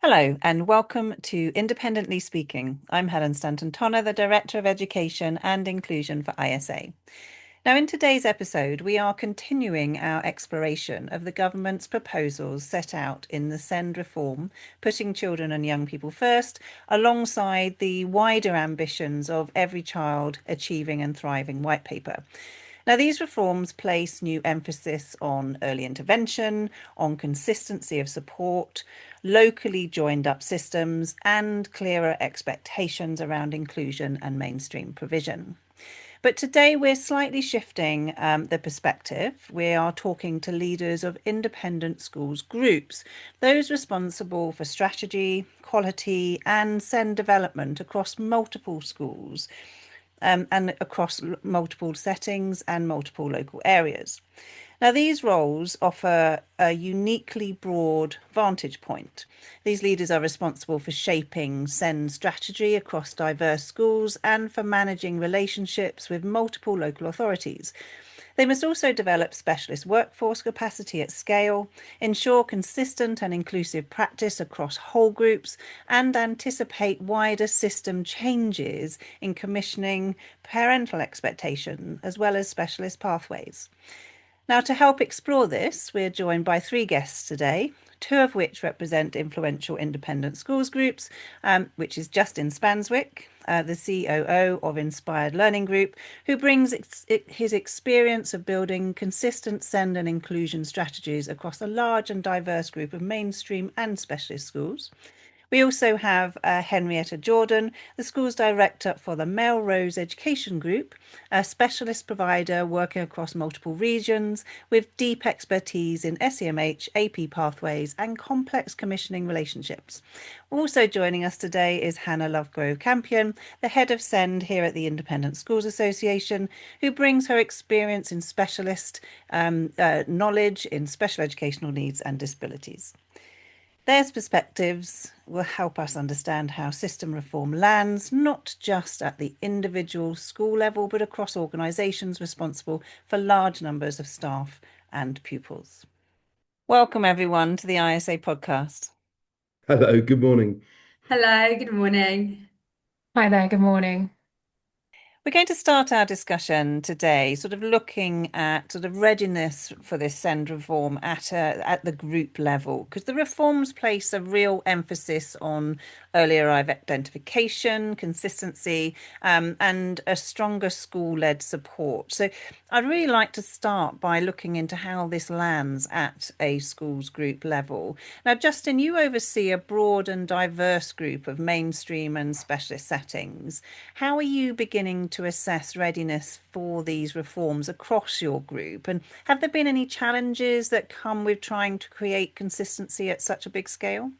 Hello and welcome to Independently Speaking. I'm Helen Stanton-Tonner, the Director of Education and Inclusion for ISA. Now, in today's episode, we are continuing our exploration of the government's proposals set out in the SEND reform, putting children and young people first, alongside the wider ambitions of Every Child Achieving and Thriving White Paper. Now, these reforms place new emphasis on early intervention, on consistency of support, locally joined up systems, and clearer expectations around inclusion and mainstream provision. But today we're slightly shifting the perspective. We are talking to leaders of independent schools groups, those responsible for strategy, quality, and SEND development across multiple schools and across multiple settings and multiple local areas. Now, these roles offer a uniquely broad vantage point. These leaders are responsible for shaping SEND strategy across diverse schools and for managing relationships with multiple local authorities. They must also develop specialist workforce capacity at scale, ensure consistent and inclusive practice across whole groups, and anticipate wider system changes in commissioning, parental expectation, as well as specialist pathways. Now, to help explore this, we're joined by three guests today, two of which represent influential independent schools groups, which is Justin Spanswick, the COO of Inspired Learning Group, who brings his experience of building consistent SEND and inclusion strategies across a large and diverse group of mainstream and specialist schools. We also have Henrietta Jordan, the school's director for the Melrose Education Group, a specialist provider working across multiple regions with deep expertise in SEMH, AP pathways, and complex commissioning relationships. Also joining us today is Hannah Lovegrove Campion, the head of SEND here at the Independent Schools Association, who brings her experience in specialist knowledge in special educational needs and disabilities. Their perspectives will help us understand how system reform lands, not just at the individual school level, but across organisations responsible for large numbers of staff and pupils. Welcome, everyone, to the ISA podcast. Hello, good morning. Hello, good morning. Hi there, good morning. We're going to start our discussion today, sort of looking at sort of readiness for this SEND reform at the group level, because the reforms place a real emphasis on early arrival identification, consistency, and a stronger school-led support. So I'd really like to start by looking into how this lands at a schools group level. Now, Justin, you oversee a broad and diverse group of mainstream and specialist settings. How are you beginning to assess readiness for these reforms across your group? And have there been any challenges that come with trying to create consistency at such a big scale?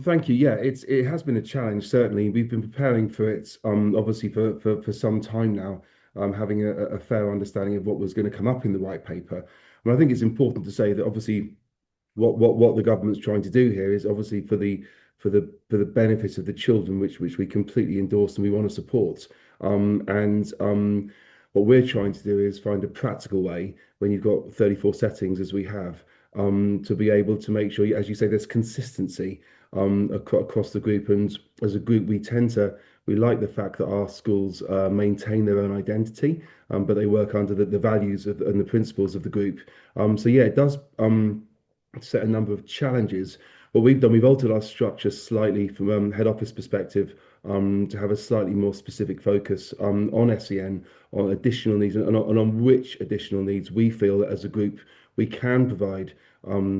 Thank you. Yeah, it has been a challenge, certainly. We've been preparing for it, obviously for some time now, having a fair understanding of what was going to come up in the white paper. And I think it's important to say that obviously what the government's trying to do here is obviously for the benefit of the children, which we completely endorse and we want to support. And what we're trying to do is find a practical way when you've got 34 settings as we have, to be able to make sure, as you say, there's consistency across the group. And as a group, we like the fact that our schools maintain their own identity, but they work under the values and the principles of the group. So yeah, it does set a number of challenges. What we've done, we've altered our structure slightly from head office perspective, to have a slightly more specific focus on SEN, on additional needs, and on which additional needs we feel that as a group we can provide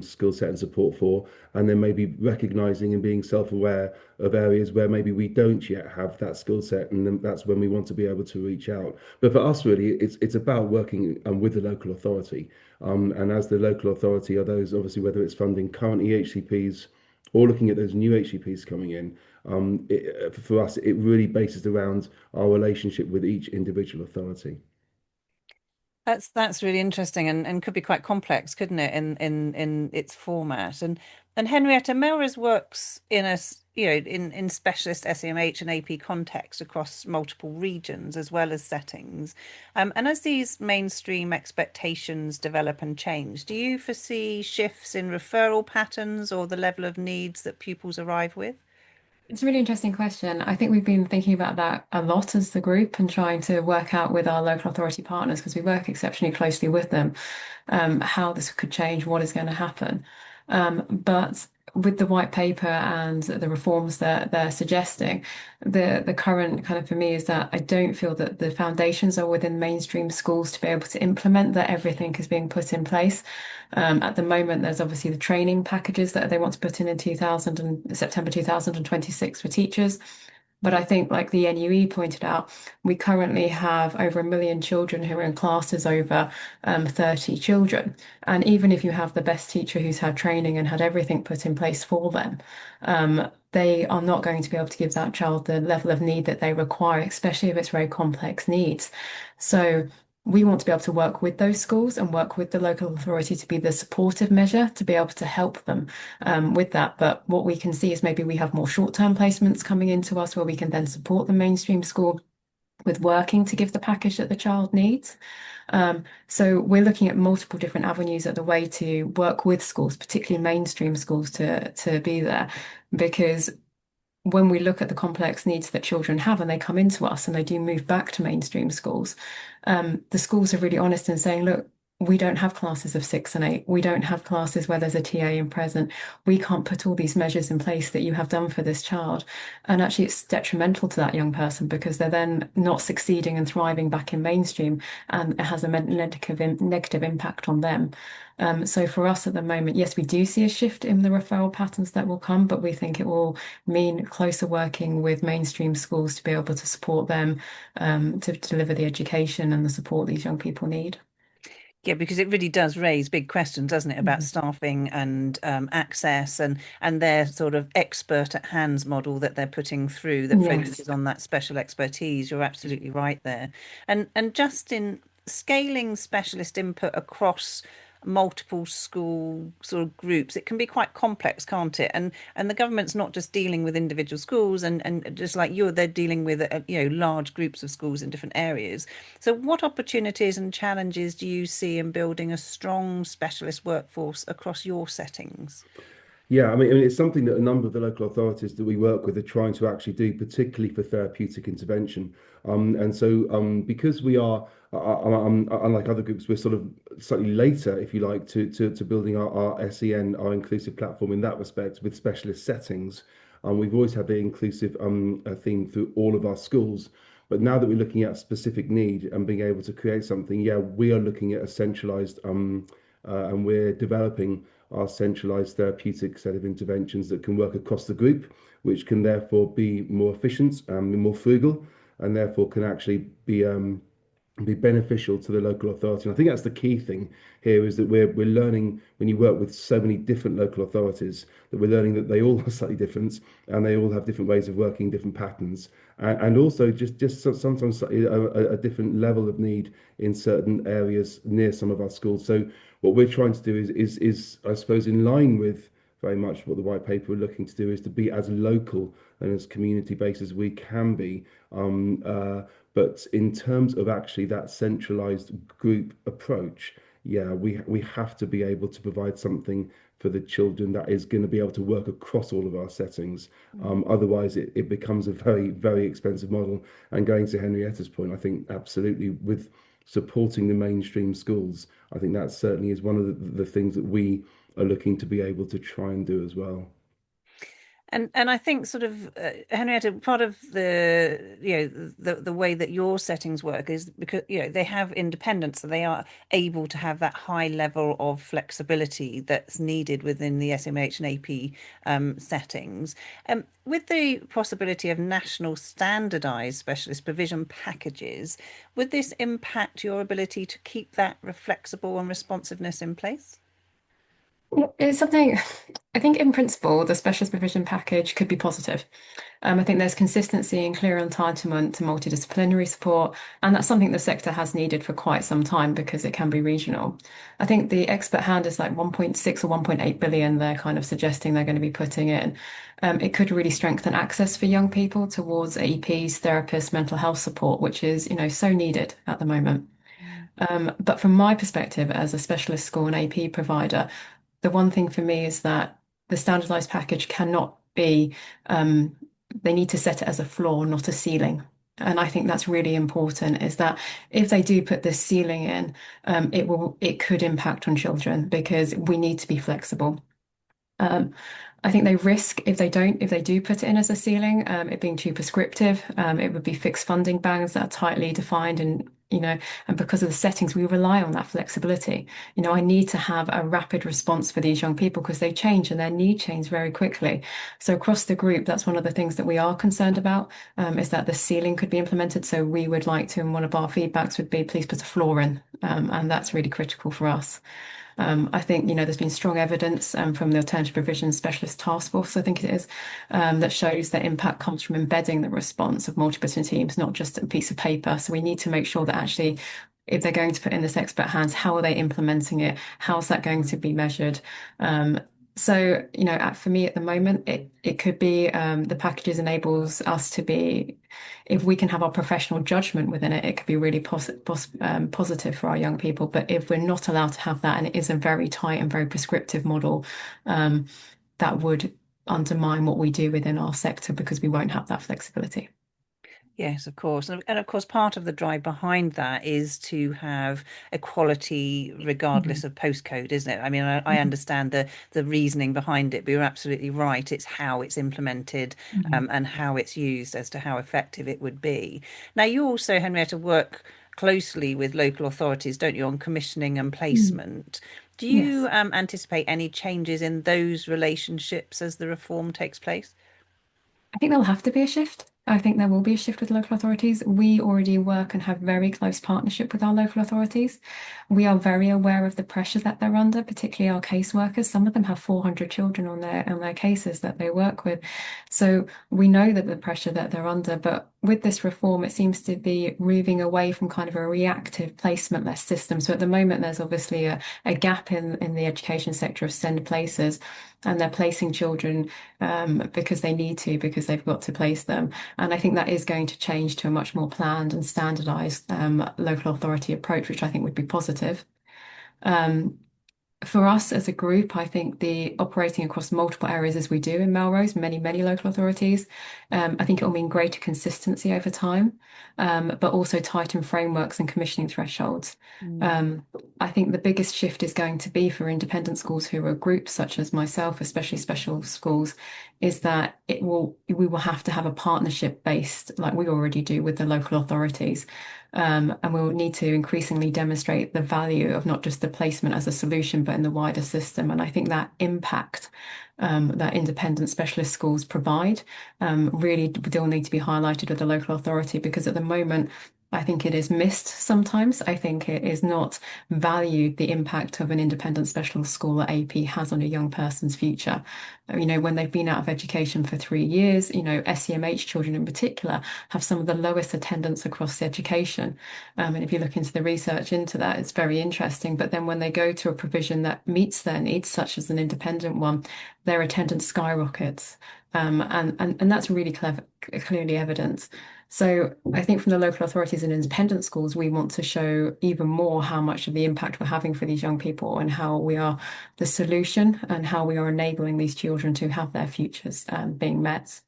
skill set and support for, and then maybe recognizing and being self-aware of areas where maybe we don't yet have that skill set, and then that's when we want to be able to reach out. But for us, really, it's about working with the local authority, and as the local authority are those, obviously, whether it's funding current EHCPs or looking at those new HCPs coming in. For us, it really bases around our relationship with each individual authority. That's really interesting and could be quite complex, couldn't it, in its format. And Henrietta, Melrose works in in specialist SEMH and AP context across multiple regions as well as settings. And as these mainstream expectations develop and change, do you foresee shifts in referral patterns or the level of needs that pupils arrive with? It's a really interesting question. I think we've been thinking about that a lot as the group and trying to work out with our local authority partners because we work exceptionally closely with them, how this could change, what is going to happen. But with the white paper and the reforms that they're suggesting, the current kind of for me is that I don't feel that the foundations are within mainstream schools to be able to implement that everything is being put in place. At the moment, there's obviously the training packages that they want to put in 2000 and September 2026 for teachers. But I think, like the NUE pointed out, we currently have over 1 million children who are in classes over 30 children. And even if you have the best teacher who's had training and had everything put in place for them, they are not going to be able to give that child the level of need that they require, especially if it's very complex needs. So we want to be able to work with those schools and work with the local authority to be the supportive measure to be able to help them with that. But what we can see is maybe we have more short-term placements coming into us where we can then support the mainstream school with working to give the package that the child needs. So we're looking at multiple different avenues at the way to work with schools, particularly mainstream schools, to be there, because when we look at the complex needs that children have and they come into us and they do move back to mainstream schools, the schools are really honest in saying, look, we don't have classes of 6 and 8. We don't have classes where there's a TA in present. We can't put all these measures in place that you have done for this child. And actually, it's detrimental to that young person because they're then not succeeding and thriving back in mainstream, and it has a negative impact on them. So for us at the moment, yes, we do see a shift in the referral patterns that will come, but we think it will mean closer working with mainstream schools to be able to support them to deliver the education and the support these young people need. Yeah, because it really does raise big questions, doesn't it, about Mhm. staffing and access and their sort of expert at hands model that they're putting through that Yes. focuses on that special expertise. You're absolutely right there. And just in scaling specialist input across multiple school sort of groups, it can be quite complex, can't it? And the government's not just dealing with individual schools and just like they're dealing with large groups of schools in different areas. So what opportunities and challenges do you see in building a strong specialist workforce across your settings? Yeah, I mean, it's something that a number of the local authorities that we work with are trying to actually do, particularly for therapeutic intervention. And so, because we are, unlike other groups, we're sort of slightly later, if you like, to building our SEN, our inclusive platform in that respect with specialist settings. We've always had the inclusive theme through all of our schools. But now that we're looking at specific need and being able to create something, yeah, we are looking at a centralized and we're developing our centralized therapeutic set of interventions that can work across the group, which can therefore be more efficient and more frugal, and therefore can actually be beneficial to the local authority. And I think that's the key thing here is that we're learning when you work with so many different local authorities that we're learning that they all are slightly different and they all have different ways of working, different patterns, and also just sometimes a different level of need in certain areas near some of our schools. So what we're trying to do is I suppose in line with very much what the white paper are looking to do is to be as local and as community based as we can be. But in terms of actually that centralized group approach, yeah, we have to be able to provide something for the children that is going to be able to work across all of our settings. Otherwise, it becomes a very, very expensive model. And going to Henrietta's point, I think absolutely with supporting the mainstream schools, I think that certainly is one of the things that we are looking to be able to try and do as well. And I think sort of Henrietta, part of the way that your settings work is because they have independence, so they are able to have that high level of flexibility that's needed within the SMH and AP settings. With the possibility of national standardized specialist provision packages, would this impact your ability to keep that flexible and responsiveness in place? It's something, I think in principle, the specialist provision package could be positive. I think there's consistency and clear entitlement to multidisciplinary support, and that's something the sector has needed for quite some time because it can be regional. I think the expert hand is like 1.6 or 1.8 billion they're kind of suggesting they're going to be putting in. It could really strengthen access for young people towards APs, therapists, mental health support, which is, so needed at the moment. But from my perspective as a specialist school and AP provider, the one thing for me is that the standardized package cannot be, they need to set it as a floor, not a ceiling. And I think that's really important is that if they do put this ceiling in, it could impact on children because we need to be flexible. Um, I think they risk if they do put it in as a ceiling, it being too prescriptive. It would be fixed funding bands that are tightly defined and because of the settings, we rely on that flexibility. I need to have a rapid response for these young people because they change and their need change very quickly. So across the group, that's one of the things that we are concerned about, is that the ceiling could be implemented. So we would like to, and one of our feedbacks would be, please put a floor in, and that's really critical for us. I think, there's been strong evidence from the Alternative Provision Specialist Task Force, I think it is, that shows that impact comes from embedding the response of multidisciplinary teams, not just a piece of paper. So we need to make sure that actually, if they're going to put in this expert hands, how are they implementing it? How's that going to be measured? For me at the moment, it could be the packages enables us to be, if we can have our professional judgment within it, it could be really positive for our young people. But if we're not allowed to have that, and it is a very tight and very prescriptive model, um, that would undermine what we do within our sector because we won't have that flexibility. Yes, of course. And of course, part of the drive behind that is to have equality Mhm. regardless of postcode, isn't it? I mean, I Mhm. understand the reasoning behind it, but you're absolutely right. It's how it's implemented, Mhm. and how it's used as to how effective it would be. Now, you also, Henrietta, work closely with local authorities, don't you, on commissioning and Mm. placement. Do you Yes. anticipate any changes in those relationships as the reform takes place? I think there'll have to be a shift. I think there will be a shift with local authorities. We already work and have very close partnership with our local authorities. We are very aware of the pressure that they're under, particularly our caseworkers. Some of them have 400 children on their cases that they work with. So we know that the pressure that they're under, but with this reform, it seems to be moving away from kind of a reactive placement-less system. So at the moment, there's obviously a gap in the education sector of send places, and they're placing children because they need to, because they've got to place them. And I think that is going to change to a much more planned and standardized local authority approach, which I think would be positive. Um, for us as a group, I think the operating across multiple areas as we do in Melrose, many local authorities, I think it will mean greater consistency over time, but also tighten frameworks and commissioning thresholds. Mm. Um, I think the biggest shift is going to be for independent schools who are groups such as myself, especially special schools, is that we will have to have a partnership based, like we already do with the local authorities. And we'll need to increasingly demonstrate the value of not just the placement as a solution, but in the wider system. And I think that impact that independent specialist schools provide really still need to be highlighted with the local authority because at the moment, I think it is missed sometimes. I think it is not valued the impact of an independent special school or AP has on a young person's future. When they've been out of education for 3 years, SEMH children in particular have some of the lowest attendance across the education. And if you look into the research into that, it's very interesting. But then when they go to a provision that meets their needs, such as an independent one, their attendance skyrockets. And that's really clearly evident. So I think from the local authorities and independent schools, we want to show even more how much of the impact we're having for these young people and how we are the solution and how we are enabling these children to have their futures being met.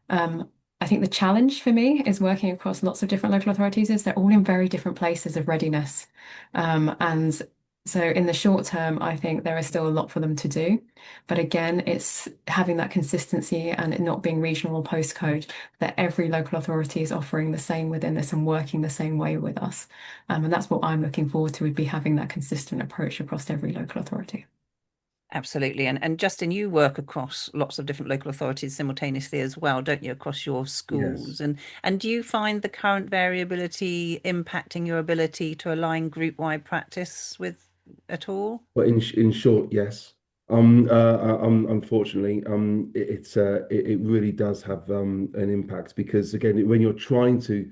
Um, I think the challenge for me is working across lots of different local authorities is they're all in very different places of readiness. And so in the short term, I think there is still a lot for them to do. But again, it's having that consistency and it not being regional or postcode, that every local authority is offering the same within this and working the same way with us. And that's what I'm looking forward to would be having that consistent approach across every local authority. Absolutely. And Justin, you work across lots of different local authorities simultaneously as well, don't you, across your Yes. schools? And do you find the current variability impacting your ability to align group-wide practice with at all? But in short, yes. Unfortunately, it really does have an impact because again, when you're trying to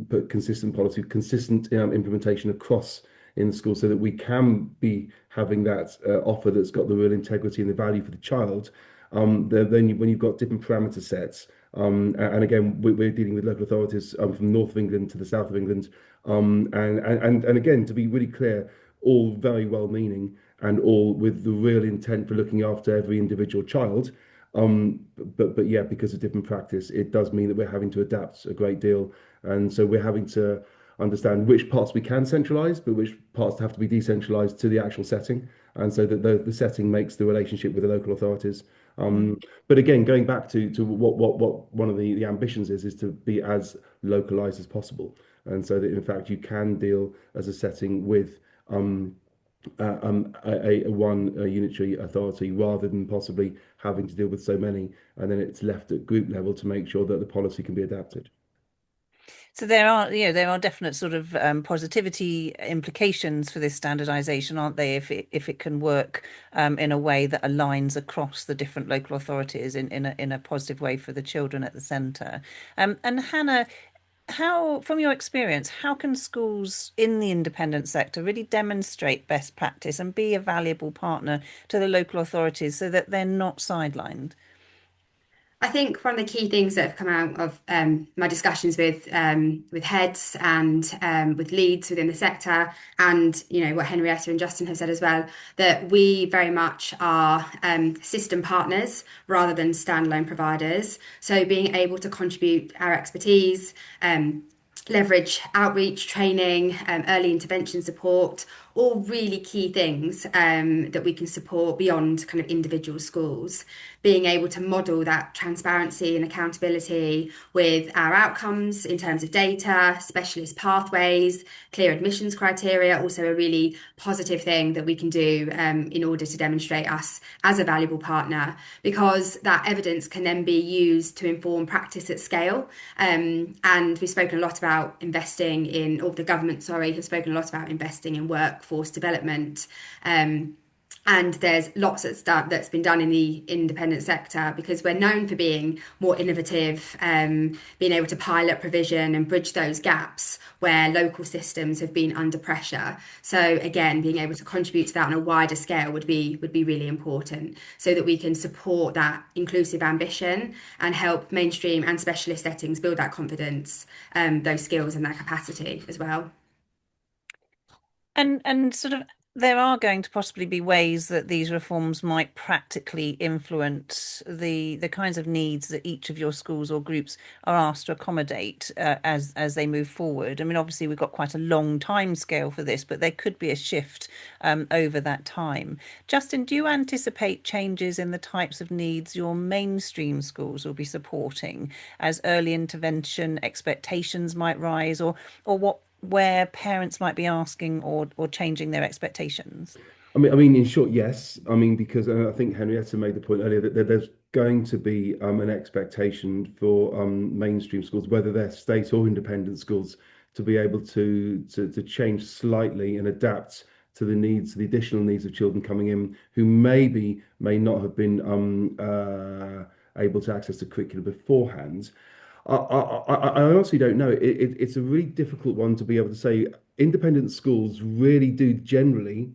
put consistent policy, consistent implementation across in the school, so that we can be having that offer that's got the real integrity and the value for the child, when you've got different parameter sets, and again, we're dealing with local authorities from north of England to the south of England, and again, to be really clear, all very well-meaning and all with the real intent for looking after every individual child. But yeah, because of different practice, it does mean that we're having to adapt a great deal, and so we're having to understand which parts we can centralize, but which parts have to be decentralized to the actual setting, and so that the setting makes the relationship with the local authorities. But again, going back to what one of the ambitions is to be as localized as possible, and so that in fact you can deal as a setting with a one unitary authority rather than possibly having to deal with so many, and then it's left at group level to make sure that the policy can be adapted. So there are definite sort of positivity implications for this standardization, aren't they? If it can work in a way that aligns across the different local authorities in a positive way for the children at the centre. And Hannah, how, from your experience, how can schools in the independent sector really demonstrate best practice and be a valuable partner to the local authorities so that they're not sidelined? I think one of the key things that have come out of my discussions with heads and with leads within the sector, and what Henrietta and Justin have said as well, that we very much are system partners rather than standalone providers. So being able to contribute our expertise, leverage outreach, training, early intervention support, all really key things that we can support beyond kind of individual schools. Being able to model that transparency and accountability with our outcomes in terms of data, specialist pathways, clear admissions criteria, also a really positive thing that we can do in order to demonstrate us as a valuable partner, because that evidence can then be used to inform practice at scale. And we've spoken a lot about investing in, or the government, sorry, has spoken a lot about investing in workforce development. And there's lots of stuff that's been done in the independent sector because we're known for being more innovative, being able to pilot provision and bridge those gaps where local systems have been under pressure. So again, being able to contribute to that on a wider scale would be really important, so that we can support that inclusive ambition and help mainstream and specialist settings build that confidence, those skills and that capacity as well. And sort of there are going to possibly be ways that these reforms might practically influence the kinds of needs that each of your schools or groups are asked to accommodate as they move forward. I mean, obviously we've got quite a long time scale for this, but there could be a shift over that time. Justin, do you anticipate changes in the types of needs your mainstream schools will be supporting as early intervention expectations might rise, or what where parents might be asking or changing their expectations? I mean, in short, yes. I mean, because I think Henrietta made the point earlier that there's going to be an expectation for mainstream schools, whether they're state or independent schools, to be able to change slightly and adapt to the needs, the additional needs of children coming in who may not have been able to access the curriculum beforehand. I honestly don't know. It's a really difficult one to be able to say. Independent schools really do generally,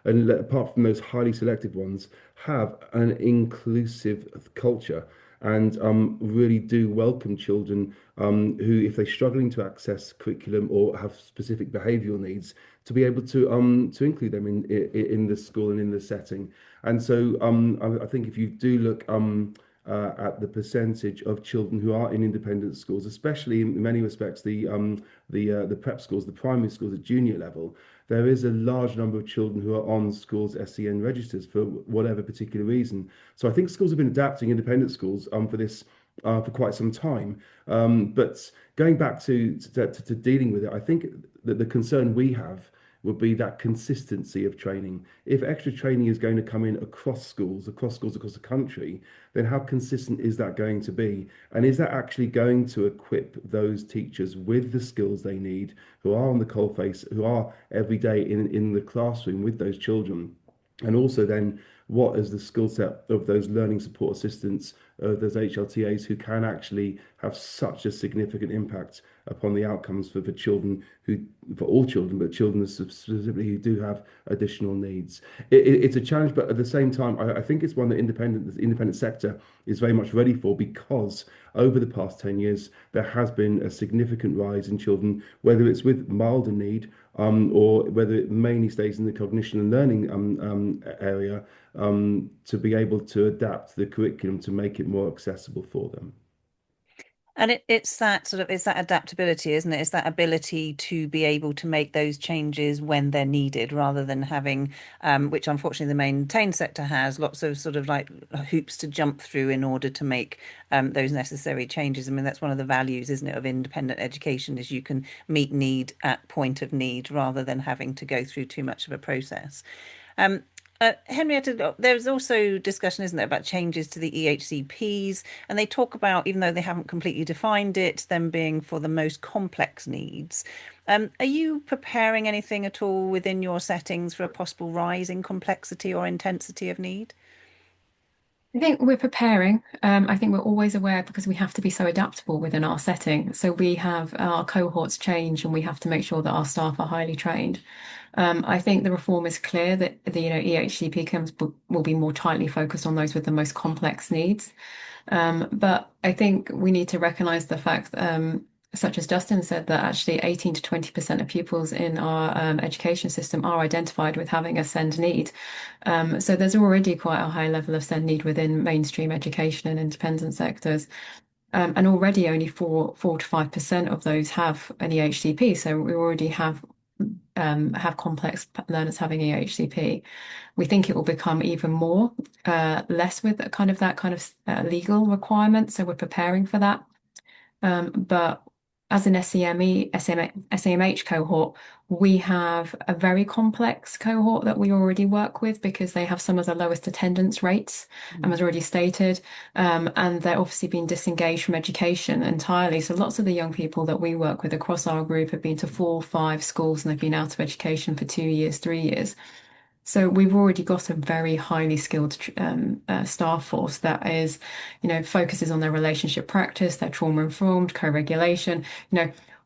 and apart from those highly selective ones, have an inclusive culture and really do welcome children who, if they're struggling to access curriculum or have specific behavioural needs, to be able to include them in the school and in the setting. And so I think if you do look at the percentage of children who are in independent schools, especially in many respects the prep schools, the primary schools at junior level, there is a large number of children who are on schools SEN registers for whatever particular reason. So I think schools have been adapting, independent schools, for this for quite some time. But going back to dealing with it, I think that the concern we have would be that consistency of training. If extra training is going to come in across schools across the country, then how consistent is that going to be? And is that actually going to equip those teachers with the skills they need, who are on the coalface, who are every day in the classroom with those children? And also then what is the skill set of those learning support assistants, those HLTAs who can actually have such a significant impact upon the outcomes for children who, for all children, but children specifically who do have additional needs. It's a challenge, but at the same time, I think it's one that the independent sector is very much ready for, because over the past 10 years, there has been a significant rise in children, whether it's with milder need, or whether it mainly stays in the cognition and learning area, to be able to adapt the curriculum to make it more accessible for them. And it's that sort of, it's that adaptability, isn't it? It's that ability to be able to make those changes when they're needed, rather than having, which unfortunately the maintained sector has, lots of sort of like hoops to jump through in order to make those necessary changes. I mean, that's one of the values, isn't it, of independent education, is you can meet need at point of need rather than having to go through too much of a process. Um, Henrietta, there's also discussion, isn't there, about changes to the EHCPs, and they talk about, even though they haven't completely defined it, them being for the most complex needs. Are you preparing anything at all within your settings for a possible rise in complexity or intensity of need? I think we're preparing. I think we're always aware because we have to be so adaptable within our setting. So we have our cohorts change and we have to make sure that our staff are highly trained. I think the reform is clear that the EHCP comes will be more tightly focused on those with the most complex needs. But I think we need to recognise the fact such as Justin said, that actually 18 to 20% of pupils in our education system are identified with having a SEND need. So there's already quite a high level of SEND need within mainstream education and independent sectors. And already only 4 to 5% of those have an EHCP. So we already have complex learners having EHCP. We think it will become even more, less with that kind of legal requirement. So we're preparing for that. But as an SEMH cohort, we have a very complex cohort that we already work with because they have some of the lowest attendance rates, as already stated, and they're obviously being disengaged from education entirely. So lots of the young people that we work with across our group have been to 4 or 5 schools and they've been out of education for 2 years, 3 years. So we've already got a very highly skilled staff force that is, focuses on their relationship practice, their trauma informed, co-regulation.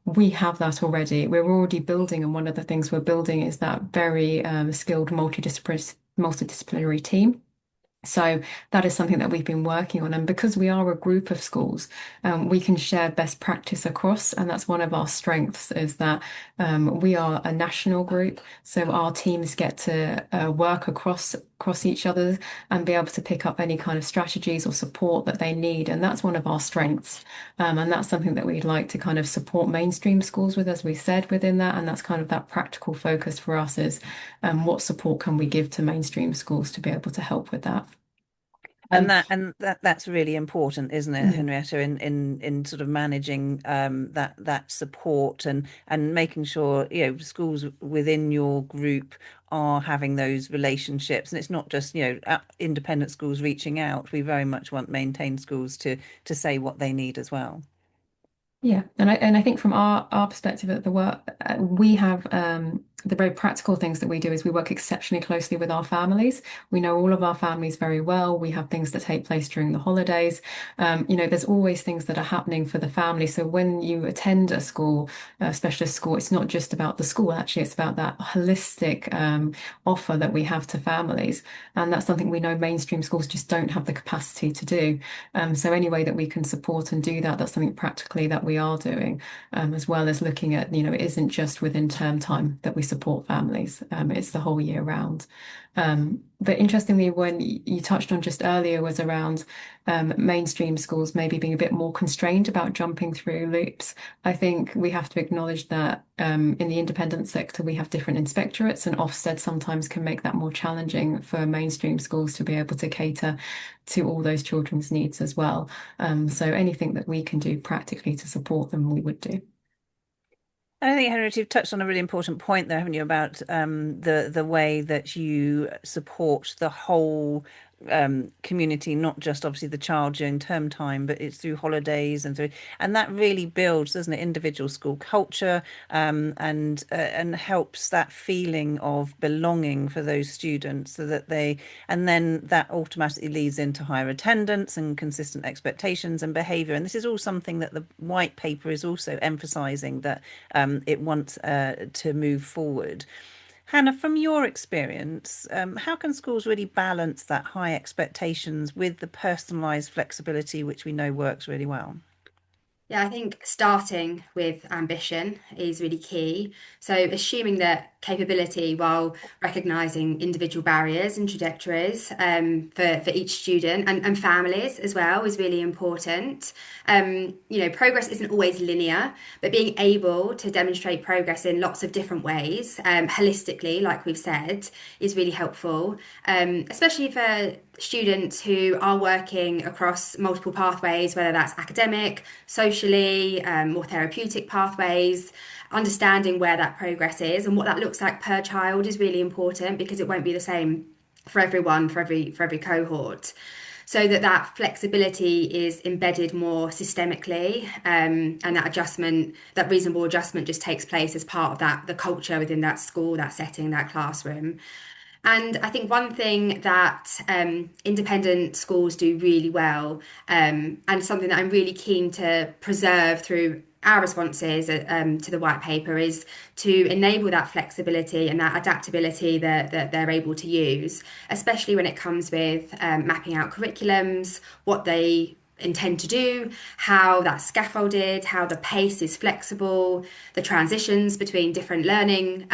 We have that already. We're already building, and one of the things we're building is that very skilled multidisciplinary team. So that is something that we've been working on. And because we are a group of schools, we can share best practice across. And that's one of our strengths, is that we are a national group. So our teams get to work across each other and be able to pick up any kind of strategies or support that they need. And that's one of our strengths. And that's something that we'd like to kind of support mainstream schools with, as we said, within that. And that's kind of that practical focus for us, is what support can we give to mainstream schools to be able to help with that. And that's really important, isn't it, Mm. Henrietta, in sort of managing that support and making sure, schools within your group are having those relationships. And it's not just, independent schools reaching out. We very much want maintained schools to say what they need as well. Yeah, and I think from our perspective at the work, we have the very practical things that we do is we work exceptionally closely with our families. We know all of our families very well. We have things that take place during the holidays. There's always things that are happening for the family. So when you attend a school, a specialist school, it's not just about the school. Actually, it's about that holistic offer that we have to families, and that's something we know mainstream schools just don't have the capacity to do. So any way that we can support and do that, that's something practically that we are doing, as well as looking at, it isn't just within term time that we support families, it's the whole year round. But interestingly, when you touched on just earlier was around mainstream schools maybe being a bit more constrained about jumping through loops. I think we have to acknowledge that in the independent sector, we have different inspectorates, and Ofsted sometimes can make that more challenging for mainstream schools to be able to cater to all those children's needs as well. So anything that we can do practically to support them, we would do. I think, Henrietta, you've touched on a really important point there, haven't you, about the way that you support the whole community, not just obviously the child during term time, but it's through holidays and that really builds, doesn't it, individual school culture, and helps that feeling of belonging for those students, so that and then that automatically leads into higher attendance and consistent expectations and behaviour. And this is all something that the white paper is also emphasising, that it wants to move forward. Hannah, from your experience, how can schools really balance that high expectations with the personalised flexibility, which we know works really well? Yeah, I think starting with ambition is really key. So, assuming that capability while recognizing individual barriers and trajectories for each student and families as well is really important. Progress isn't always linear, but being able to demonstrate progress in lots of different ways, holistically, like we've said, is really helpful, especially for students who are working across multiple pathways, whether that's academic, socially, more therapeutic pathways. Understanding where that progress is and what that looks like per child is really important, because it won't be the same for everyone, for every cohort. So that flexibility is embedded more systemically, and that reasonable adjustment just takes place as part of the culture within that school, that setting, that classroom. And I think one thing that independent schools do really well, and something that I'm really keen to preserve through our responses to the white paper, is to enable that flexibility and that adaptability that they're able to use, especially when it comes with mapping out curriculums, what they intend to do, how that's scaffolded, how the pace is flexible, the transitions between different learning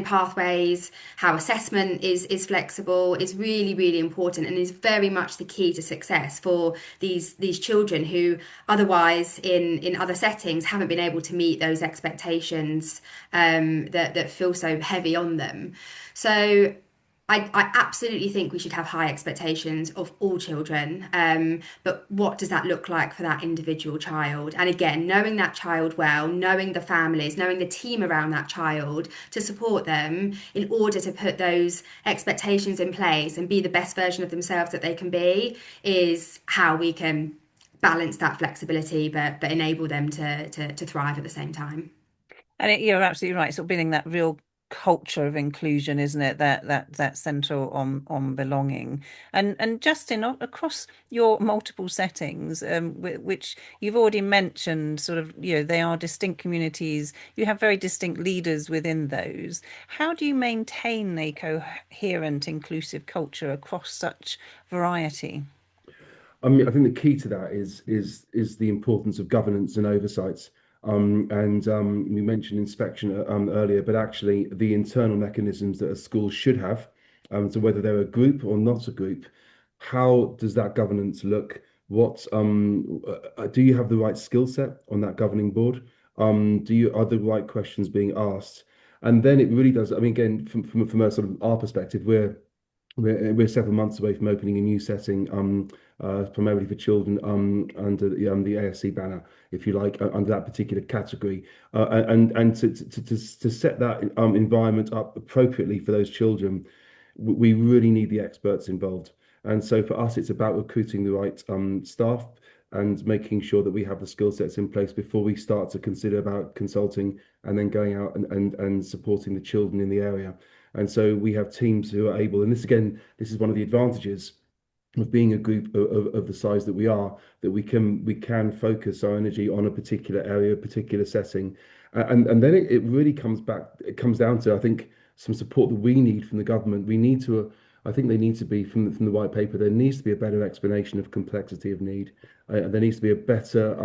pathways, how assessment is flexible, is really, really important, and is very much the key to success for these children who otherwise in other settings haven't been able to meet those expectations that feel so heavy on them. So I absolutely think we should have high expectations of all children, but what does that look like for that individual child? And again, knowing that child well, knowing the families, knowing the team around that child to support them in order to put those expectations in place and be the best version of themselves that they can be, is how we can balance that flexibility, but enable them to thrive at the same time. And you're absolutely right. Sort of building that real culture of inclusion, isn't it? That centre on belonging. And Justin, across your multiple settings, which you've already mentioned, sort of, they are distinct communities. You have very distinct leaders within those. How do you maintain a coherent, inclusive culture across such variety? I mean, I think the key to that is the importance of governance and oversight. And we mentioned inspection earlier, but actually the internal mechanisms that a school should have, so whether they're a group or not a group, how does that governance look? What do you have the right skill set on that governing board? Are the right questions being asked? And then it really does. I mean, again, from a sort of our perspective, we're several months away from opening a new setting, primarily for children, under the ASC banner, if you like, under that particular category, and to set that environment up appropriately for those children, we really need the experts involved. And so for us, it's about recruiting the right staff and making sure that we have the skill sets in place before we start to consider about consulting and then going out and supporting the children in the area. And so we have teams who are able, and this is one of the advantages of being a group of the size that we are, that we can focus our energy on a particular area, a particular setting, and then it really comes down to, I think, some support that we need from the government. I think they need to be from the white paper. There needs to be a better explanation of complexity of need. There needs to be a better,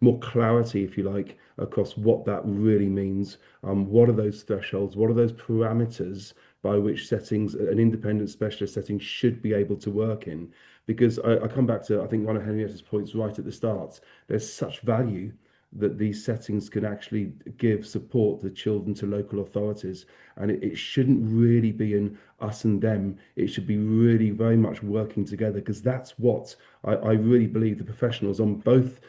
more clarity, if you like, across what that really means. What are those thresholds? What are those parameters by which settings an independent specialist setting should be able to work in? Because I come back to, I think, one of Henrietta's points right at the start. There's such value that these settings can actually give support to children, to local authorities, and it shouldn't really be in us and them. It should be really very much working together, because that's what I really believe the professionals from both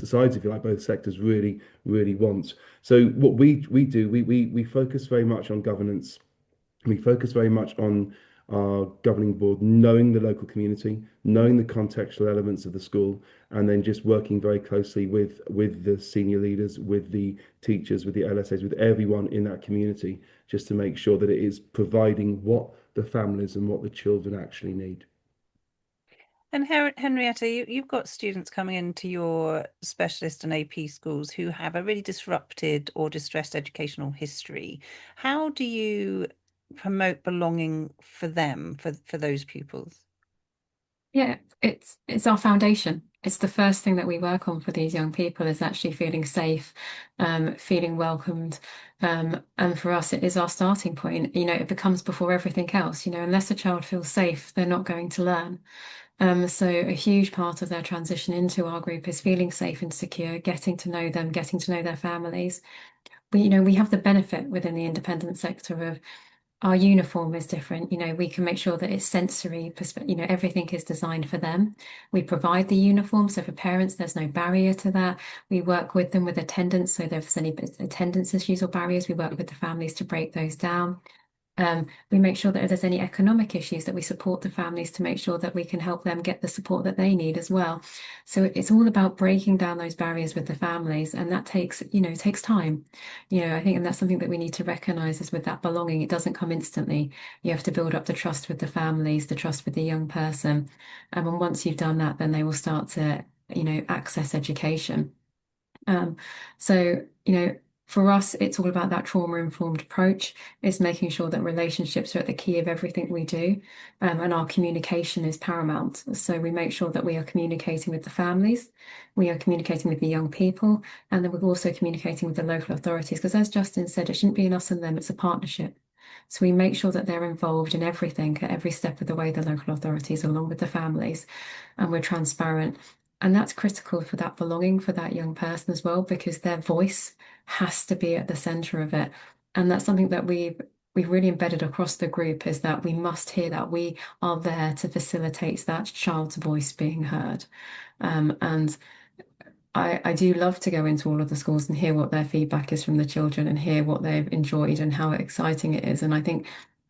sides, if you like, both sectors really want. So what we do, we focus very much on governance. We focus very much on our governing board knowing the local community, knowing the contextual elements of the school, and then just working very closely with the senior leaders, with the teachers, with the LSAs, with everyone in that community, just to make sure that it is providing what the families and what the children actually need. And Henrietta, you've got students coming into your specialist and AP schools who have a really disrupted or distressed educational history. How do you promote belonging for them, for those pupils? Yeah, it's our foundation. It's the first thing that we work on for these young people is actually feeling safe, feeling welcomed. And for us, it is our starting point. It becomes before everything else. Unless a child feels safe, they're not going to learn. So a huge part of their transition into our group is feeling safe and secure, getting to know them, getting to know their families. We have the benefit within the independent sector of our uniform is different. We can make sure that it's sensory perspective, everything is designed for them. We provide the uniform. So for parents, there's no barrier to that. We work with them with attendance. So if there's any attendance issues or barriers, we work with the families to break those down. We make sure that if there's any economic issues, that we support the families to make sure that we can help them get the support that they need as well. So it's all about breaking down those barriers with the families, and that takes time. I think, and that's something that we need to recognize is with that belonging, it doesn't come instantly. You have to build up the trust with the families, the trust with the young person. And once you've done that, then they will start to, access education. Um, so, for us, it's all about that trauma-informed approach. It's making sure that relationships are at the key of everything we do, and our communication is paramount. So we make sure that we are communicating with the families, we are communicating with the young people, and then we're also communicating with the local authorities. Because as Justin said, it shouldn't be an us and them, it's a partnership. So we make sure that they're involved in everything at every step of the way, the local authorities, along with the families, and we're transparent. And that's critical for that belonging for that young person as well, because their voice has to be at the center of it. And that's something that we've really embedded across the group is that we must hear that we are there to facilitate that child's voice being heard. And I do love to go into all of the schools and hear what their feedback is from the children and hear what they've enjoyed and how exciting it is. And I think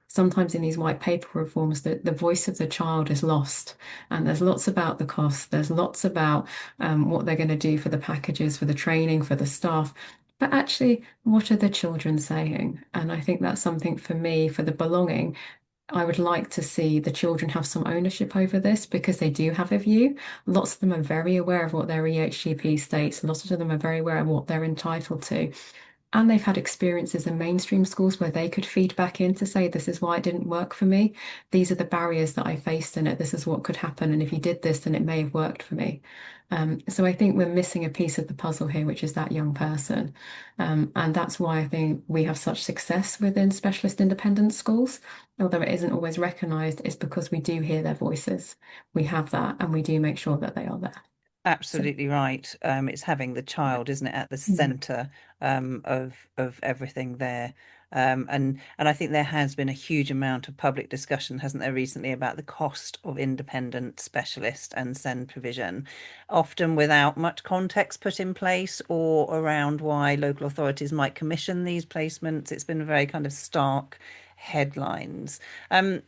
sometimes in these white paper reforms, the voice of the child is lost. And there's lots about the cost, there's lots about what they're going to do for the packages, for the training, for the staff. But actually, what are the children saying? And I think that's something for me, for the belonging. I would like to see the children have some ownership over this because they do have a view. Lots of them are very aware of what their EHCP states. Lots of them are very aware of what they're entitled to. And they've had experiences in mainstream schools where they could feed back in to say, this is why it didn't work for me. These are the barriers that I faced in it. This is what could happen. And if you did this, then it may have worked for me. So I think we're missing a piece of the puzzle here, which is that young person. And that's why I think we have such success within specialist independent schools, although it isn't always recognised, is because we do hear their voices. We have that and we do make sure that they are there. So, Absolutely right. It's having the child, isn't it, at the yeah. center of everything there. And I think there has been a huge amount of public discussion, hasn't there, recently about the cost of independent specialist and SEND provision, often without much context put in place or around why local authorities might commission these placements. It's been very kind of stark headlines.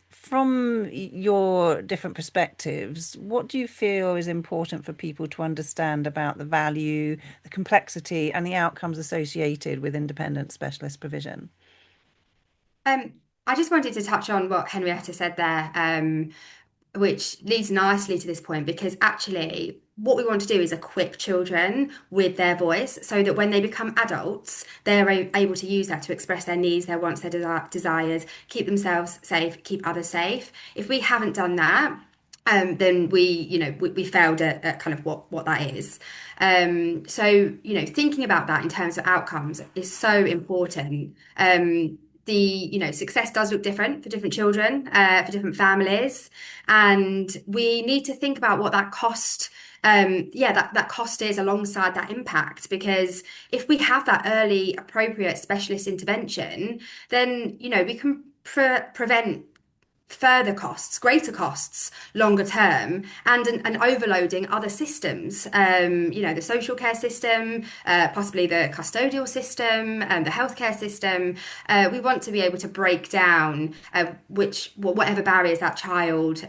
From your different perspectives, what do you feel is important for people to understand about the value, the complexity, and the outcomes associated with independent specialist provision? I just wanted to touch on what Henrietta said there, which leads nicely to this point because actually what we want to do is equip children with their voice so that when they become adults, they're able to use that to express their needs, their wants, their desires, keep themselves safe, keep others safe. If we haven't done that, then we failed at kind of what that is. So thinking about that in terms of outcomes is so important. The success does look different for different children, for different families, and we need to think about what that cost. That cost is alongside that impact, because if we have that early appropriate specialist intervention, then we can prevent further costs, greater costs, longer term, and overloading other systems. The social care system, possibly the custodial system, the healthcare system. We want to be able to break down whatever barriers that child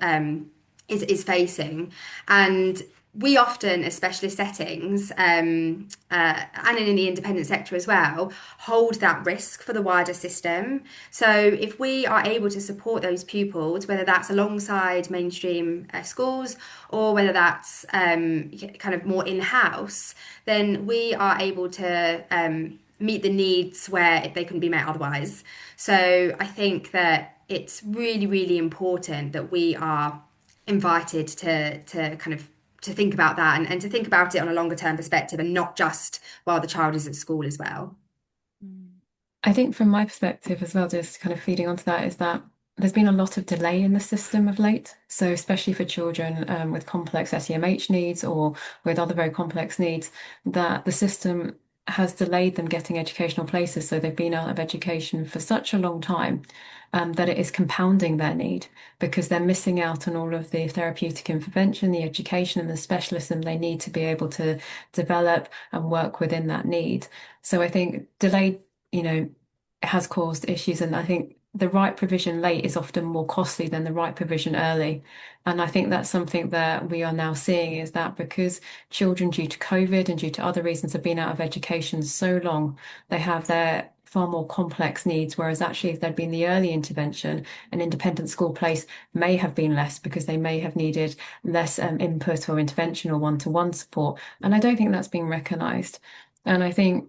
is facing, and we often, as specialist settings, and in the independent sector as well, hold that risk for the wider system. So if we are able to support those pupils, whether that's alongside mainstream schools or whether that's kind of more in-house, then we are able to meet the needs where they couldn't be met otherwise. So I think that it's really, really important that we are invited to kind of to think about that and to think about it on a longer term perspective and not just while the child is at school as well. I think from my perspective as well, just kind of feeding onto that, is that there's been a lot of delay in the system of late. So especially for children with complex SEMH needs or with other very complex needs, that the system has delayed them getting educational places. So they've been out of education for such a long time that it is compounding their need because they're missing out on all of the therapeutic intervention, the education and the specialism they need to be able to develop and work within that need. So I think delayed, has caused issues. And I think the right provision late is often more costly than the right provision early. And I think that's something that we are now seeing, is that because children, due to COVID and due to other reasons, have been out of education so long, they have their far more complex needs, whereas actually if there'd been the early intervention, an independent school place may have been less because they may have needed less input or intervention or one-to-one support. And I don't think that's being recognised. And I think,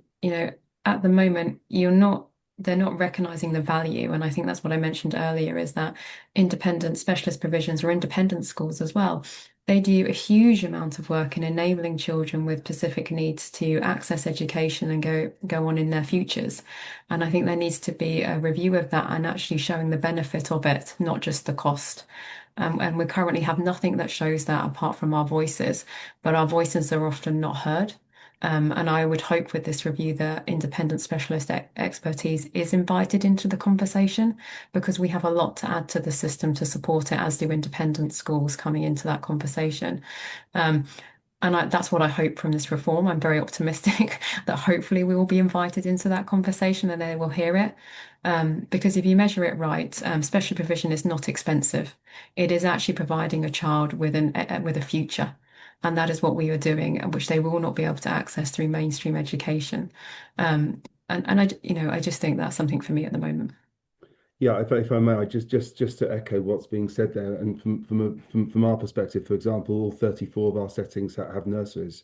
at the moment, they're not recognizing the value. And I think that's what I mentioned earlier, is that independent specialist provisions or independent schools as well, they do a huge amount of work in enabling children with specific needs to access education and go on in their futures. And I think there needs to be a review of that and actually showing the benefit of it, not just the cost. And we currently have nothing that shows that apart from our voices, but our voices are often not heard. And I would hope with this review that independent specialist expertise is invited into the conversation, because we have a lot to add to the system to support it, as do independent schools coming into that conversation. That's what I hope from this reform. I'm very optimistic that hopefully we will be invited into that conversation and they will hear it. Because if you measure it right, special provision is not expensive. It is actually providing a child with a future. And that is what we are doing, which they will not be able to access through mainstream education. I just think that's something for me at the moment. Yeah, if I may, I just to echo what's being said there, and from our perspective, for example, all 34 of our settings have nurseries.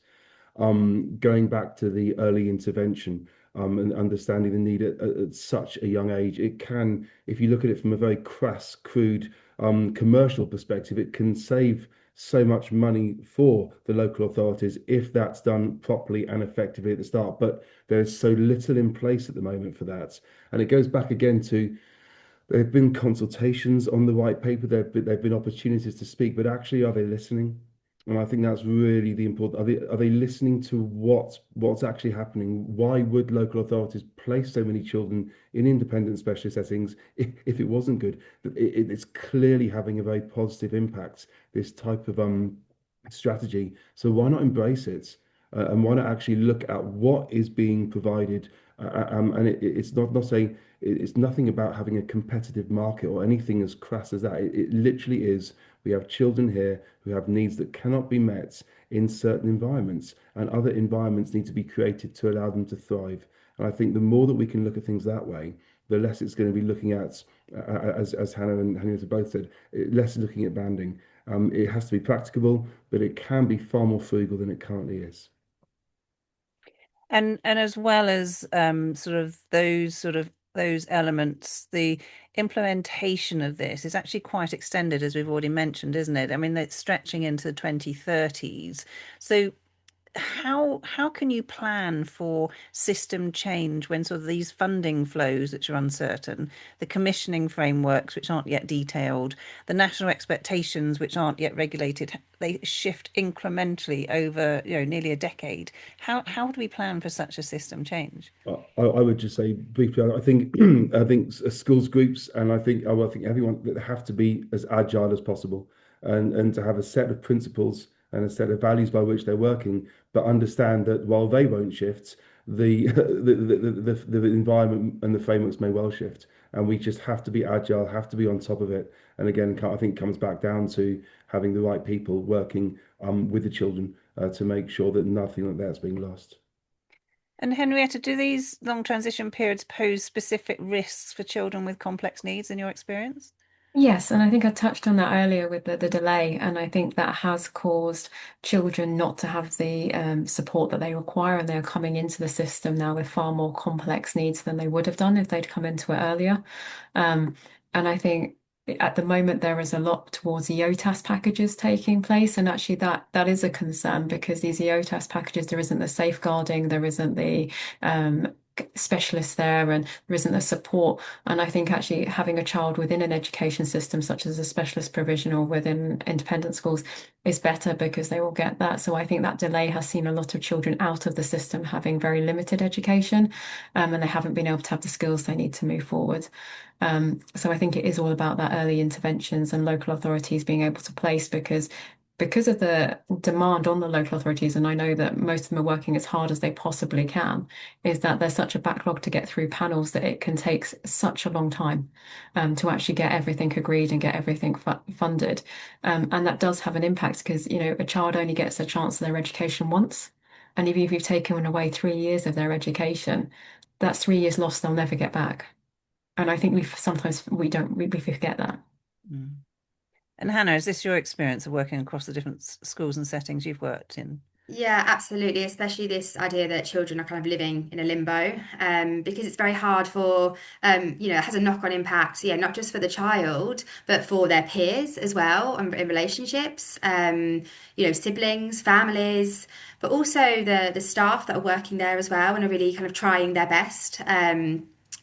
Going back to the early intervention and understanding the need at such a young age, it can, if you look at it from a very crass, crude commercial perspective, it can save so much money for the local authorities if that's done properly and effectively at the start. But there's so little in place at the moment for that. And it goes back again to, there have been consultations on the white paper, there have been opportunities to speak, but actually, are they listening? And I think that's really the important. Are they listening to what's actually happening? Why would local authorities place so many children in independent specialist settings if it wasn't good? It's clearly having a very positive impact, this type of strategy. So why not embrace it? And why not actually look at what is being provided? And it's not saying it's nothing about having a competitive market or anything as crass as that. It literally is. We have children here who have needs that cannot be met in certain environments, and other environments need to be created to allow them to thrive. And I think the more that we can look at things that way, the less it's going to be looking at, as Hannah and Henrietta both said, less looking at banding. It has to be practicable, but it can be far more frugal than it currently is. And as well as those elements, the implementation of this is actually quite extended, as we've already mentioned, isn't it? I mean, it's stretching into the 2030s. So how can you plan for system change when sort of these funding flows which are uncertain, the commissioning frameworks which aren't yet detailed, the national expectations which aren't yet regulated, they shift incrementally over, nearly a decade. How do we plan for such a system change? I would just say briefly, I think I think schools groups and I think everyone that have to be as agile as possible and to have a set of principles and a set of values by which they're working, but understand that while they won't shift, the the environment and the frameworks may well shift, and we just have to be agile, have to be on top of it. And again, I think comes back down to having the right people working with the children to make sure that nothing like that's being lost. And Henrietta, do these long transition periods pose specific risks for children with complex needs in your experience? Yes, and I think I touched on that earlier with the delay, and I think that has caused children not to have the support that they require, and they're coming into the system now with far more complex needs than they would have done if they'd come into it earlier. And I think at the moment there is a lot towards EOTAS packages taking place, and actually that is a concern because these EOTAS packages, there isn't the safeguarding, there isn't the specialists there, and there isn't the support. And I think actually having a child within an education system, such as a specialist provision or within independent schools, is better because they will get that. So I think that delay has seen a lot of children out of the system having very limited education, and they haven't been able to have the skills they need to move forward. So I think it is all about that early interventions and local authorities being able to place because of the demand on the local authorities, and I know that most of them are working as hard as they possibly can, is that there's such a backlog to get through panels that it can take such a long time to actually get everything agreed and get everything funded. And that does have an impact because, a child only gets a chance at their education once. And even if you've taken away 3 years of their education, that's 3 years lost they'll never get back. And I think we forget that. Mm. And Hannah, is this your experience of working across the different schools and settings you've worked in? Yeah, absolutely. Especially this idea that children are kind of living in a limbo, because it's very hard for, it has a knock-on impact, yeah, not just for the child, but for their peers as well, and in relationships, siblings, families, but also the staff that are working there as well and are really kind of trying their best.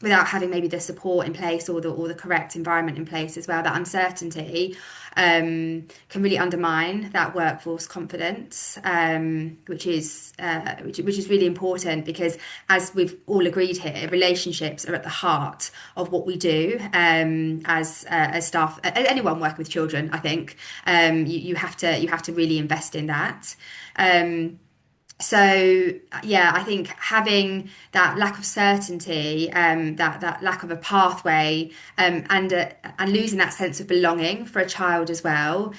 Without having maybe the support in place or the correct environment in place as well, that uncertainty can really undermine that workforce confidence, which is really important because, as we've all agreed here, relationships are at the heart of what we do as staff. Anyone working with children, I think, you have to really invest in that. So yeah, I think having that lack of certainty, that lack of a pathway, and losing that sense of belonging for a child as well,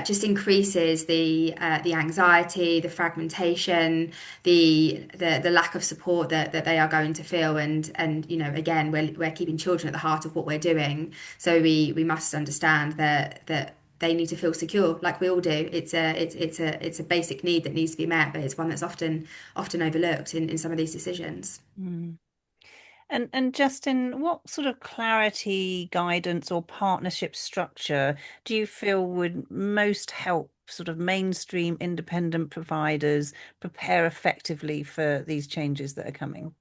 just increases the anxiety, the fragmentation, the lack of support that they are going to feel. And again, we're keeping children at the heart of what we're doing. So we must understand that they need to feel secure, like we all do. It's a basic need that needs to be met, but it's one that's often overlooked in some of these decisions. Mm. And Justin, what sort of clarity, guidance, or partnership structure do you feel would most help sort of mainstream independent providers prepare effectively for these changes that are coming?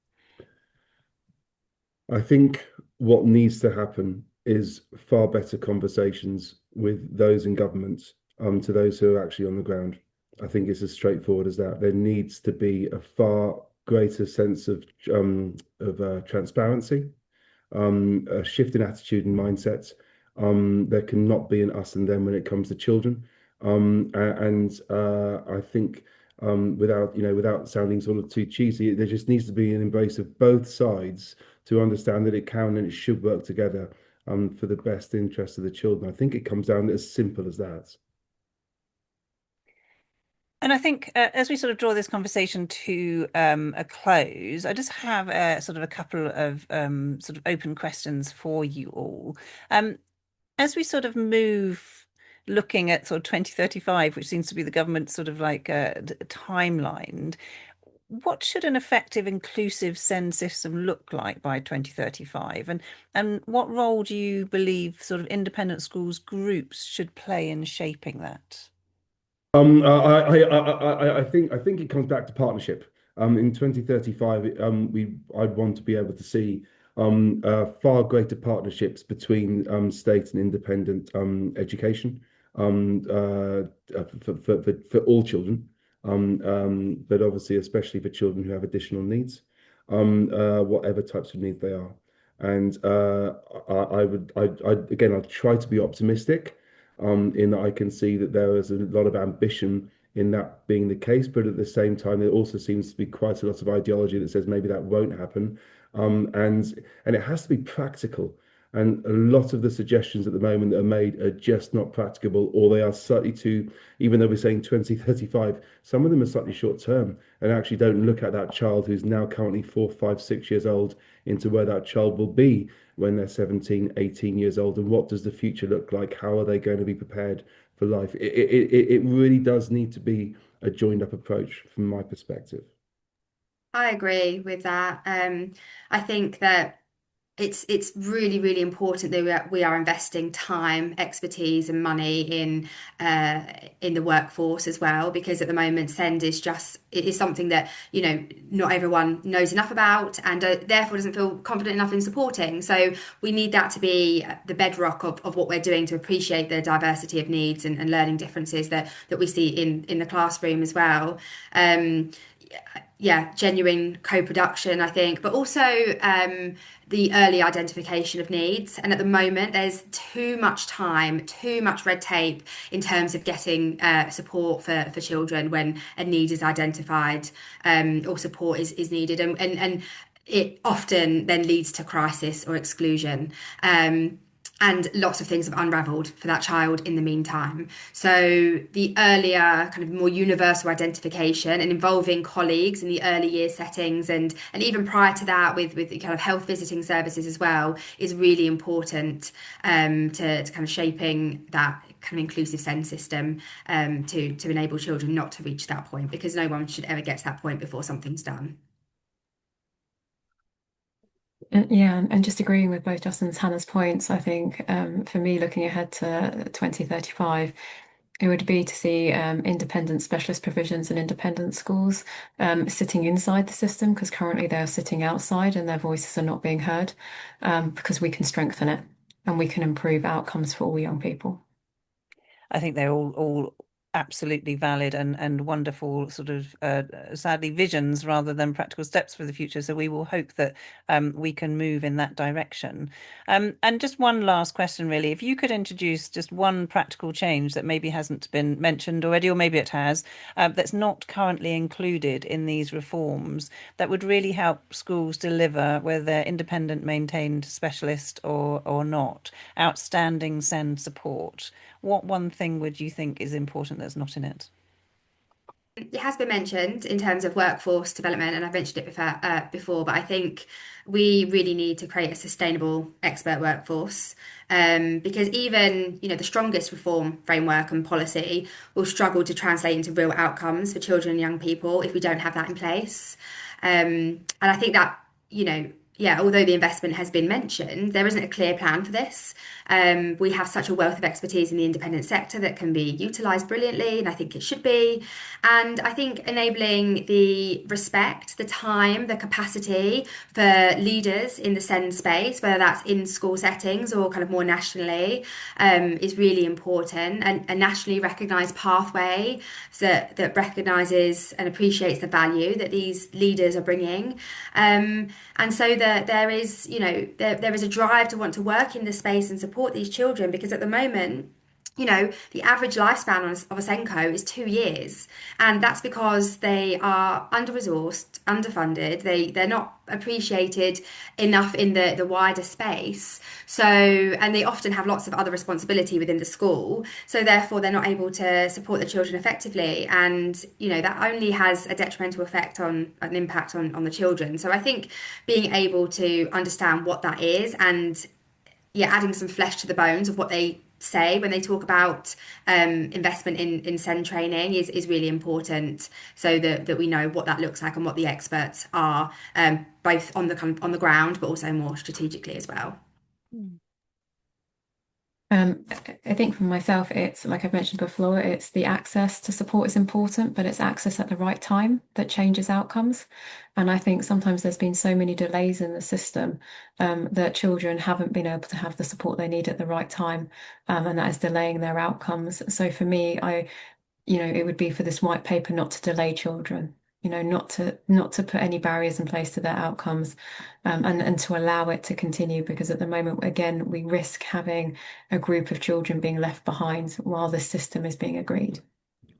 I think what needs to happen is far better conversations with those in government, to those who are actually on the ground. I think it's as straightforward as that. There needs to be a far greater sense of transparency, a shift in attitude and mindset. There cannot be an us and them when it comes to children. I think without sounding sort of too cheesy, there just needs to be an embrace of both sides to understand that it can and it should work together for the best interest of the children. I think it comes down as simple as that. And I think as we sort of draw this conversation to a close, I just have sort of a couple of sort of open questions for you all. As we sort of move looking at sort of 2035, which seems to be the government's sort of like timeline, what should an effective inclusive SEND system look like by 2035? And what role do you believe sort of independent schools groups should play in shaping that? I think it comes back to partnership. In 2035, I'd want to be able to see far greater partnerships between state and independent education for all children, but obviously especially for children who have additional needs, whatever types of needs they are. And again, I'd try to be optimistic in that I can see that there is a lot of ambition in that being the case, but at the same time, there also seems to be quite a lot of ideology that says maybe that won't happen, and it has to be practical. And a lot of the suggestions at the moment that are made are just not practicable, or they are slightly too, even though we're saying 2035, some of them are slightly short term and actually don't look at that child who's now currently 4, 5, 6 years old into where that child will be when they're 17, 18 years old, and what does the future look like? How are they going to be prepared for life? It really does need to be a joined up approach from my perspective. I agree with that. I think that it's really, really important that we are investing time, expertise, and money in the workforce as well, because at the moment, SEND is just it is something that not everyone knows enough about, and therefore doesn't feel confident enough in supporting. So we need that to be the bedrock of what we're doing to appreciate the diversity of needs and learning differences that we see in the classroom as well. Um, yeah, genuine co-production, I think, but also the early identification of needs. And at the moment, there's too much time, too much red tape in terms of getting support for children when a need is identified, or support is needed. And it often then leads to crisis or exclusion. And lots of things have unravelled for that child in the meantime. So the earlier, kind of more universal identification and involving colleagues in the early year settings, and even prior to that with kind of health visiting services as well, is really important, to kind of shaping that kind of inclusive SEND system, to enable children not to reach that point, because no one should ever get to that point before something's done. Yeah, and just agreeing with both Justin and Hannah's points, I think for me, looking ahead to 2035, it would be to see independent specialist provisions and independent schools sitting inside the system, because currently they're sitting outside and their voices are not being heard, because we can strengthen it and we can improve outcomes for all young people. I think they're all absolutely valid and wonderful sort of sadly visions rather than practical steps for the future. So we will hope that we can move in that direction. And just one last question, really. If you could introduce just one practical change that maybe hasn't been mentioned already, or maybe it has, that's not currently included in these reforms, that would really help schools deliver, whether they're independent, maintained, specialist or not, outstanding SEND support. What one thing would you think is important that's not in it? It has been mentioned in terms of workforce development, and I've mentioned it before, but I think we really need to create a sustainable expert workforce, because even the strongest reform framework and policy will struggle to translate into real outcomes for children and young people if we don't have that in place. And I think that, yeah, although the investment has been mentioned, there isn't a clear plan for this. We have such a wealth of expertise in the independent sector that can be utilised brilliantly, and I think it should be. And I think enabling the respect, the time, the capacity for leaders in the SEND space, whether that's in school settings or kind of more nationally, is really important. And a nationally recognised pathway that recognises and appreciates the value that these leaders are bringing. And so that there is a drive to want to work in this space and support these children, because at the moment, the average lifespan of a Senko is 2 years, and that's because they are under-resourced, underfunded. They're not appreciated enough in the wider space. So, and they often have lots of other responsibility within the school. So therefore, they're not able to support the children effectively, and that only has a detrimental effect on an impact on the children. So I think being able to understand what that is, and yeah, adding some flesh to the bones of what they say when they talk about investment in SEND training is really important, so that we know what that looks like and what the experts are, both on the ground but also more strategically as well. I think for myself, it's like I've mentioned before, it's the access to support is important, but it's access at the right time that changes outcomes. And I think sometimes there's been so many delays in the system that children haven't been able to have the support they need at the right time, and that is delaying their outcomes. So for me, it would be for this white paper not to delay children, not to put any barriers in place to their outcomes, and to allow it to continue because at the moment, again, we risk having a group of children being left behind while the system is being agreed.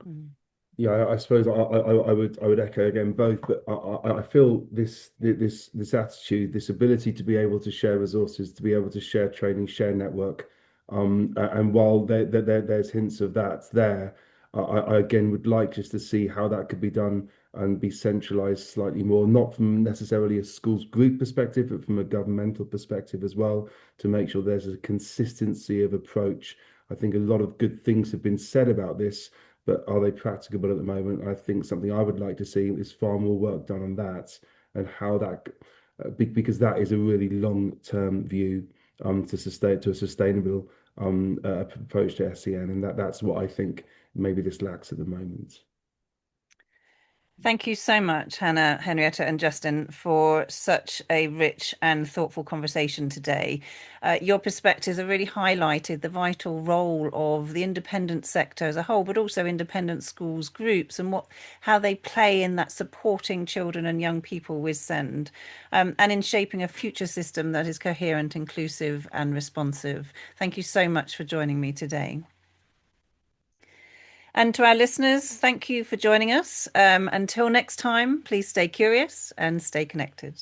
Mm. Yeah, I suppose I would echo again both, but I feel this attitude, this ability to be able to share resources, to be able to share training, share network, and while there's hints of that there, I again would like just to see how that could be done and be centralized slightly more, not from necessarily a schools group perspective, but from a governmental perspective as well, to make sure there's a consistency of approach. I think a lot of good things have been said about this, but are they practicable at the moment? I think something I would like to see is far more work done on that and how that, because that is a really long-term view to a sustainable approach to SEN, and that's what I think maybe this lacks at the moment. Thank you so much, Hannah, Henrietta, and Justin, for such a rich and thoughtful conversation today. Your perspectives have really highlighted the vital role of the independent sector as a whole, but also independent schools groups and how they play in that supporting children and young people with SEND, and in shaping a future system that is coherent, inclusive, and responsive. Thank you so much for joining me today. And to our listeners, thank you for joining us. Until next time, please stay curious and stay connected.